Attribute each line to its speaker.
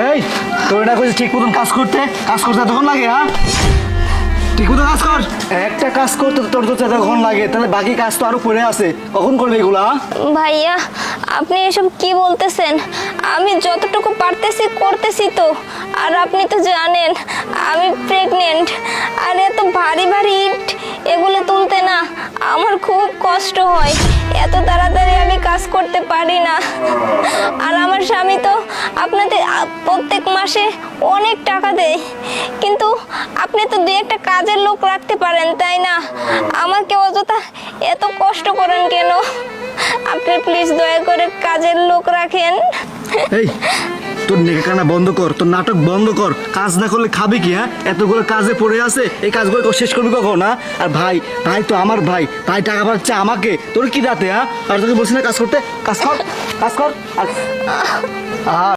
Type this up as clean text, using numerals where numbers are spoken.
Speaker 1: এই তোর না কইছিস ঠিক মতন কাজ করতে এতক্ষণ লাগে? হ্যাঁ, ঠিক মতো কাজ কর। একটা কাজ করতে তোর তো এতক্ষণ লাগে, তাহলে বাকি কাজ তো আরো পড়ে আছে, কখন করবে এগুলা?
Speaker 2: ভাইয়া আপনি এসব কি বলতেছেন? আমি যতটুকু পারতেছি করতেছি তো। আর আপনি তো জানেন আমি প্রেগনেন্ট, আর এত ভারী ভারী ইট এগুলো তুলতে না আমার খুব কষ্ট হয়। এত তাড়াতাড়ি আমি কাজ করতে পারি না। আর আমার স্বামী তো আপনাদের প্রত্যেক মাসে অনেক টাকা দেয়, কিন্তু আপনি তো দুই একটা কাজের লোক রাখতে পারেন তাই না? আমাকে অযথা এত কষ্ট করেন কেন? আপনি প্লিজ দয়া করে কাজের লোক রাখেন।
Speaker 1: এই তোর নেকানা বন্ধ কর, তোর নাটক বন্ধ কর। কাজ না করলে খাবি কি? হ্যাঁ, এতগুলো কাজে পড়ে আছে, এই কাজগুলো শেষ করবি কখন? হ্যাঁ, আর ভাই তো আমার ভাই টাকা পাচ্ছে আমাকে, তোর কি দাতে? হ্যাঁ, আর তোকে বলছি না কাজ করতে, কাজ কর। আর